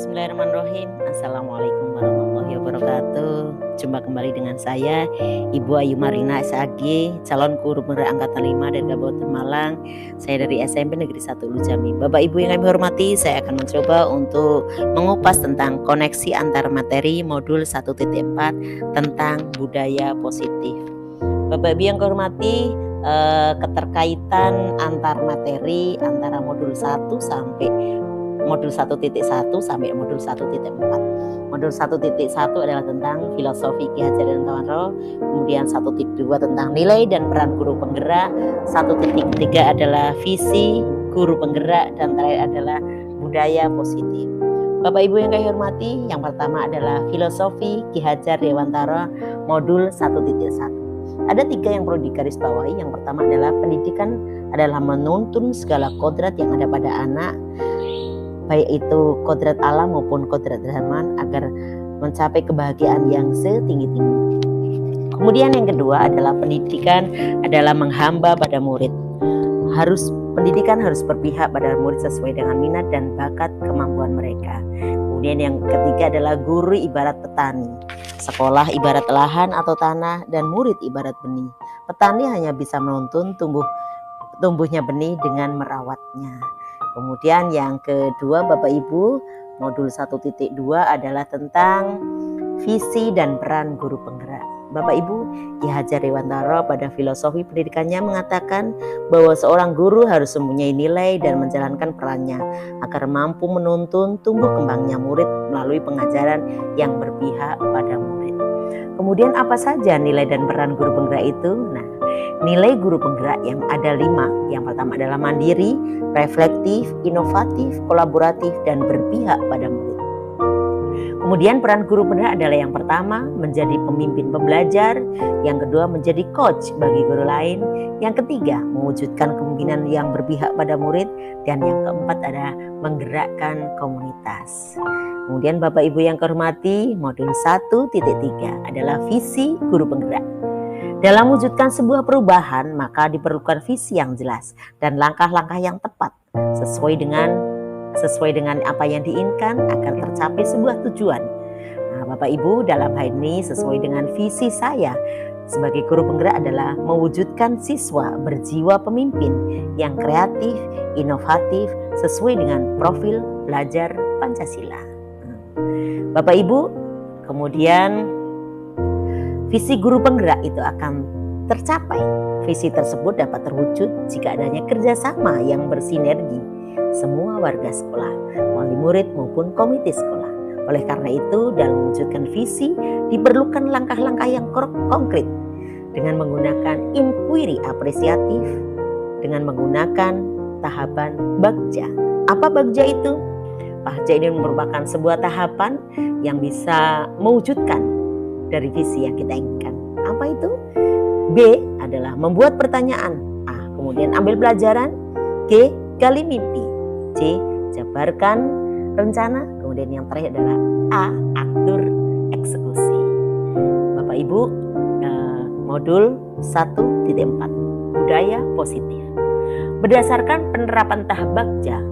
Bismillahirrahmanirrahim. Assalamualaikum warahmatullahi wabarakatuh. Jumpa kembali dengan saya Ibu Ayu Marina SAG, calon guru penggerak angkatan 5 dari Kabupaten Malang. Saya dari SMP Negeri 1 Ulu Jami. Bapak Ibu yang kami hormati, saya akan mencoba untuk mengupas tentang koneksi antar materi modul 1.4 tentang budaya positif. Bapak Ibu yang kami hormati, keterkaitan antar materi antara modul 1 sampai modul 1.1 sampai modul 1.4. Modul 1.1 adalah tentang filosofi Ki Hajar Dewantara, kemudian 1.2 tentang nilai dan peran guru penggerak, 1.3 adalah visi guru penggerak, dan terakhir adalah budaya positif. Bapak Ibu yang kami hormati, yang pertama adalah filosofi Ki Hajar Dewantara modul 1.1. Ada 3 yang perlu digarisbawahi. Yang pertama adalah pendidikan adalah menuntun segala kodrat yang ada pada anak, baik itu kodrat alam maupun kodrat zaman, agar mencapai kebahagiaan yang setinggi-tinggi. Kemudian yang kedua adalah pendidikan adalah menghamba pada murid. Pendidikan harus berpihak pada murid sesuai dengan minat dan bakat kemampuan mereka. Kemudian yang ketiga adalah guru ibarat petani. Sekolah ibarat lahan atau tanah dan murid ibarat benih. Petani hanya bisa menuntun tumbuhnya benih dengan merawatnya. Kemudian yang kedua Bapak Ibu, modul 1.2 adalah tentang visi dan peran guru penggerak. Bapak Ibu, Ki Hajar Dewantara pada filosofi pendidikannya mengatakan bahwa seorang guru harus mempunyai nilai dan menjalankan perannya agar mampu menuntun tumbuh kembangnya murid melalui pengajaran yang berpihak pada murid. Kemudian apa saja nilai dan peran guru penggerak itu? Nah, nilai guru penggerak yang ada 5. Yang pertama adalah mandiri, reflektif, inovatif, kolaboratif, dan berpihak pada murid. Kemudian peran guru penggerak adalah yang pertama menjadi pemimpin pembelajar, yang kedua menjadi coach bagi guru lain, yang ketiga mewujudkan kemungkinan yang berpihak pada murid, dan yang keempat adalah menggerakkan komunitas. Kemudian Bapak Ibu yang kehormati, modul 1.3 adalah visi guru penggerak. Dalam mewujudkan sebuah perubahan, maka diperlukan visi yang jelas dan langkah-langkah yang tepat sesuai dengan apa yang diinginkan agar tercapai sebuah tujuan. Nah, Bapak Ibu, dalam hal ini sesuai dengan visi saya sebagai guru penggerak adalah mewujudkan siswa berjiwa pemimpin yang kreatif, inovatif, sesuai dengan profil belajar Pancasila. Bapak Ibu, kemudian visi guru penggerak itu akan tercapai. Visi tersebut dapat terwujud jika adanya kerjasama yang bersinergi semua warga sekolah, wali murid maupun komite sekolah. Oleh karena itu, dalam mewujudkan visi diperlukan langkah-langkah yang konkret dengan menggunakan inquiry apresiatif, dengan menggunakan tahapan bagja. Apa bagja itu? Bagja ini merupakan sebuah tahapan yang bisa mewujudkan dari visi yang kita inginkan. Apa itu? B adalah membuat pertanyaan. A. Kemudian ambil pelajaran. G. Gali mimpi. C. Jabarkan rencana. Kemudian yang terakhir adalah A. Atur eksekusi. Bapak Ibu, modul 1.4 budaya positif. Berdasarkan penerapan tahap bagja,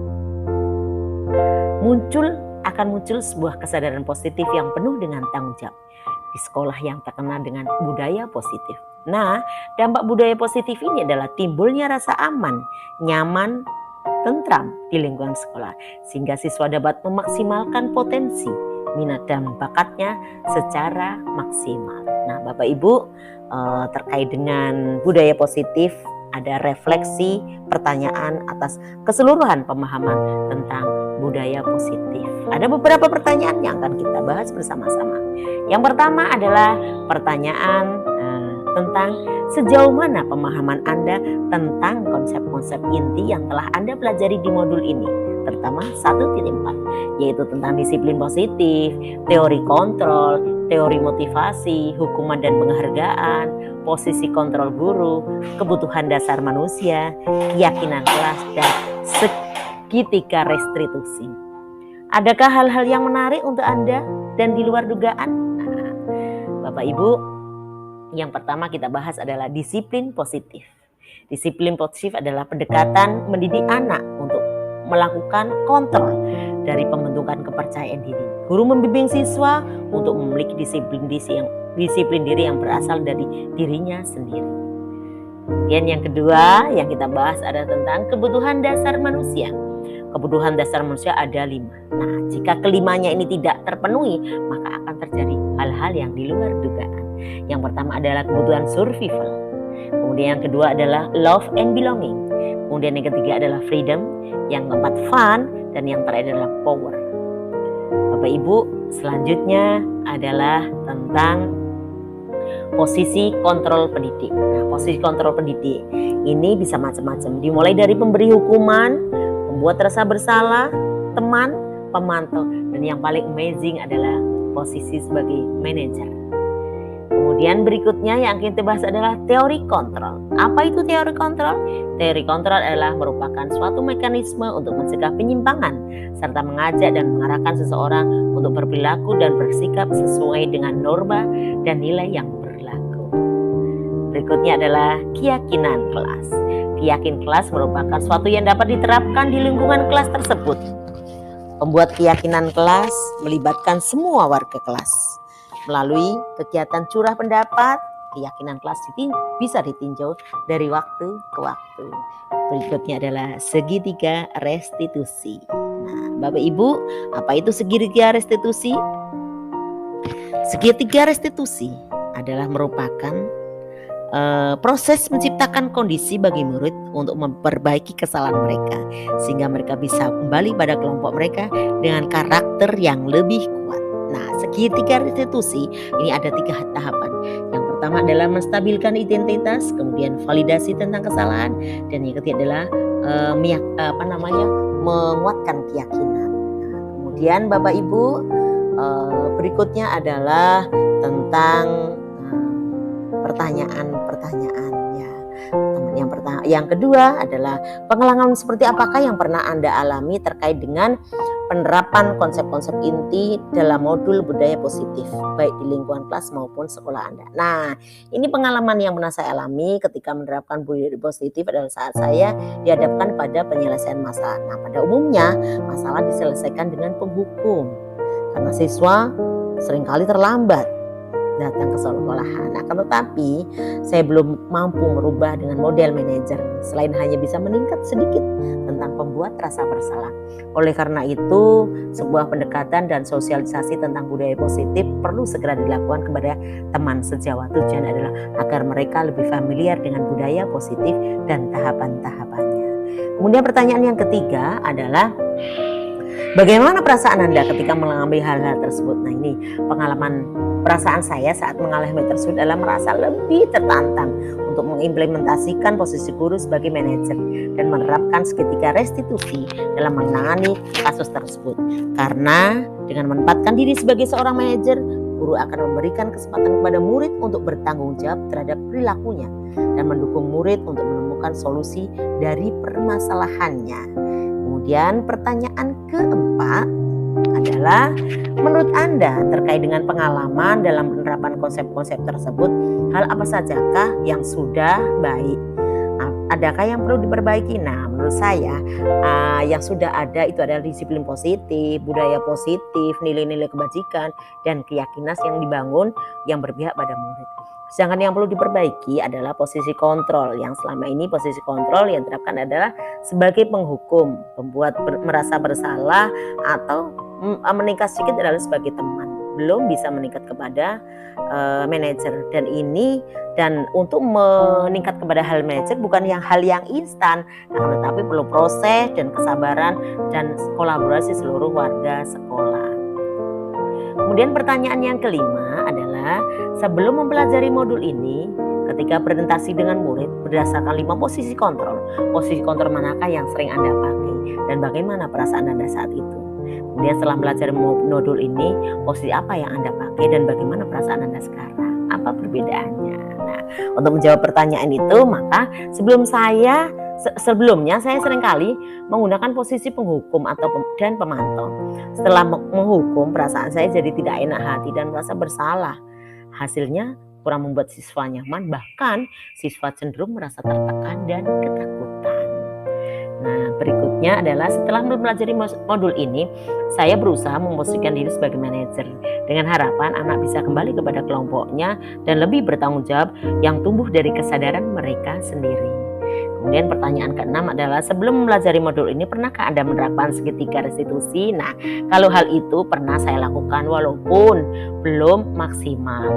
akan muncul sebuah kesadaran positif yang penuh dengan tanggung jawab di sekolah yang terkenal dengan budaya positif. Nah, dampak budaya positif ini adalah timbulnya rasa aman, nyaman, tentram di lingkungan sekolah, sehingga siswa dapat memaksimalkan potensi, minat dan bakatnya secara maksimal. Nah, Bapak Ibu, terkait dengan budaya positif, ada refleksi pertanyaan atas keseluruhan pemahaman tentang budaya positif. Ada beberapa pertanyaan yang akan kita bahas bersama-sama. Yang pertama adalah pertanyaan tentang sejauh mana pemahaman Anda tentang konsep-konsep inti yang telah Anda pelajari di modul ini, terutama 1.4, yaitu tentang disiplin positif, teori kontrol, teori motivasi, hukuman dan penghargaan, posisi kontrol guru, kebutuhan dasar manusia, keyakinan kelas, dan segitiga restitusi. Adakah hal-hal yang menarik untuk Anda dan di luar dugaan? Nah, Bapak Ibu, yang pertama kita bahas adalah disiplin positif. Disiplin positif adalah pendekatan mendidik anak untuk melakukan kontrol dari pembentukan kepercayaan diri. Guru membimbing siswa untuk memiliki disiplin diri yang berasal dari dirinya sendiri. Kemudian yang kedua yang kita bahas adalah tentang kebutuhan dasar manusia. Kebutuhan dasar manusia ada 5. Nah, jika kelimanya ini tidak terpenuhi, maka akan terjadi hal-hal yang di luar dugaan. Yang pertama adalah kebutuhan survival. Kemudian yang kedua adalah love and belonging. Kemudian yang ketiga adalah freedom. Yang keempat fun. Dan yang terakhir adalah power. Bapak Ibu, selanjutnya adalah tentang posisi kontrol pendidik. Nah, posisi kontrol pendidik ini bisa macam-macam. Dimulai dari pemberi hukuman, membuat rasa bersalah, teman, pemantau, dan yang paling amazing adalah posisi sebagai manajer. Kemudian berikutnya yang kita bahas adalah teori kontrol. Apa itu teori kontrol? Teori kontrol adalah merupakan suatu mekanisme untuk mencegah penyimpangan serta mengajak dan mengarahkan seseorang untuk berperilaku dan bersikap sesuai dengan norma dan nilai yang berlaku. Berikutnya adalah keyakinan kelas. Keyakinan kelas merupakan suatu yang dapat diterapkan di lingkungan kelas tersebut. Pembuat keyakinan kelas melibatkan semua warga kelas. Melalui kegiatan curah pendapat, keyakinan kelas bisa ditinjau dari waktu ke waktu. Berikutnya adalah segitiga restitusi. Nah, Bapak Ibu, apa itu segitiga restitusi? Segitiga restitusi adalah merupakan proses menciptakan kondisi bagi murid untuk memperbaiki kesalahan mereka sehingga mereka bisa kembali pada kelompok mereka dengan karakter yang lebih kuat. Nah, segitiga restitusi ini ada 3 tahapan. Yang pertama adalah menstabilkan identitas, kemudian validasi tentang kesalahan, dan yang ketiga adalah menguatkan keyakinan. Nah, kemudian Bapak Ibu, berikutnya adalah tentang pertanyaan-pertanyaan ya. Yang kedua adalah pengalaman seperti apakah yang pernah Anda alami terkait dengan penerapan konsep-konsep inti dalam modul budaya positif baik di lingkungan kelas maupun sekolah Anda. Nah, ini pengalaman yang pernah saya alami ketika menerapkan budaya positif adalah saat saya dihadapkan pada penyelesaian masalah. Nah, pada umumnya masalah diselesaikan dengan penghukum karena siswa seringkali terlambat datang ke sekolahan. Nah, tetapi saya belum mampu merubah dengan model manajer selain hanya bisa meningkat sedikit tentang pembuat rasa bersalah. Oleh karena itu, sebuah pendekatan dan sosialisasi tentang budaya positif perlu segera dilakukan kepada teman sejawat. Tujuan adalah agar mereka lebih familiar dengan budaya positif dan tahapan-tahapannya. Kemudian pertanyaan yang ketiga adalah bagaimana perasaan Anda ketika mengalami hal-hal tersebut? Nah, ini perasaan saya saat mengalami tersebut adalah merasa lebih tertantang untuk mengimplementasikan posisi guru sebagai manajer dan menerapkan segitiga restitusi dalam menangani kasus tersebut. Karena dengan menempatkan diri sebagai seorang manajer, guru akan memberikan kesempatan kepada murid untuk bertanggung jawab terhadap perilakunya dan mendukung murid untuk menemukan solusi dari permasalahannya. Kemudian pertanyaan keempat adalah menurut Anda terkait dengan pengalaman dalam penerapan konsep-konsep tersebut, hal apa sajakah yang sudah baik? Adakah yang perlu diperbaiki? Nah, menurut saya yang sudah ada itu adalah disiplin positif, budaya positif, nilai-nilai kebajikan, dan keyakinan yang dibangun yang berpihak pada murid. Sedangkan yang perlu diperbaiki adalah posisi kontrol, yang selama ini posisi kontrol yang diterapkan adalah sebagai penghukum, membuat merasa bersalah atau meningkat sedikit adalah sebagai teman, belum bisa meningkat kepada manajer. Dan untuk meningkat kepada hal manajer bukan hal yang instan, tetapi perlu proses dan kesabaran dan kolaborasi seluruh warga sekolah. Kemudian pertanyaan yang kelima adalah sebelum mempelajari modul ini, ketika presentasi dengan murid berdasarkan 5 posisi kontrol manakah yang sering Anda pakai dan bagaimana perasaan Anda saat itu? Kemudian setelah belajar modul ini, posisi apa yang Anda pakai dan bagaimana perasaan Anda sekarang? Apa perbedaannya? Nah, untuk menjawab pertanyaan itu, maka sebelumnya saya seringkali menggunakan posisi penghukum dan pemantau. Setelah menghukum, perasaan saya jadi tidak enak hati dan merasa bersalah. Hasilnya kurang membuat siswa nyaman, bahkan siswa cenderung merasa tertekan dan ketakutan. Nah, berikutnya adalah setelah mempelajari modul ini, saya berusaha memposisikan diri sebagai manajer dengan harapan anak bisa kembali kepada kelompoknya dan lebih bertanggung jawab yang tumbuh dari kesadaran mereka sendiri. Kemudian pertanyaan keenam adalah sebelum mempelajari modul ini pernahkah Anda menerapkan segitiga restitusi? Nah, kalau hal itu pernah saya lakukan walaupun belum maksimal.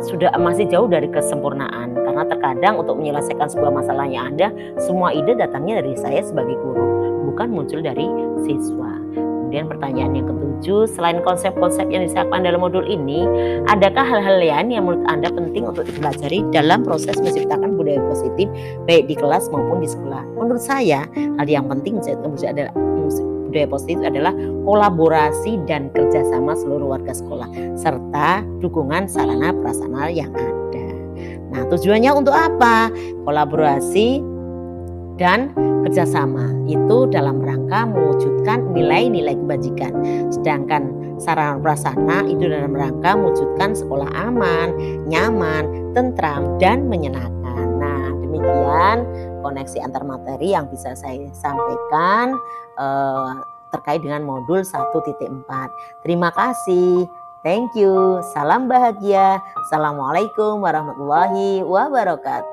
Sudah masih jauh dari kesempurnaan karena terkadang untuk menyelesaikan sebuah masalah yang ada, semua ide datangnya dari saya sebagai guru, bukan muncul dari siswa. Kemudian pertanyaan yang ketujuh, selain konsep-konsep yang disiapkan dalam modul ini, adakah hal-hal lain yang menurut Anda penting untuk dipelajari dalam proses menciptakan budaya positif baik di kelas maupun di sekolah? Menurut saya, hal yang penting budaya positif adalah kolaborasi dan kerjasama seluruh warga sekolah serta dukungan sarana prasarana yang ada. Nah, tujuannya untuk apa? Kolaborasi dan kerjasama itu dalam rangka mewujudkan nilai-nilai kebajikan, sedangkan sarana prasarana itu dalam rangka mewujudkan sekolah aman, nyaman, tentram, dan menyenangkan. Nah, demikian koneksi antar materi yang bisa saya sampaikan terkait dengan modul 1.4. Terima kasih. Thank you. Salam bahagia. Assalamualaikum warahmatullahi wabarakatuh.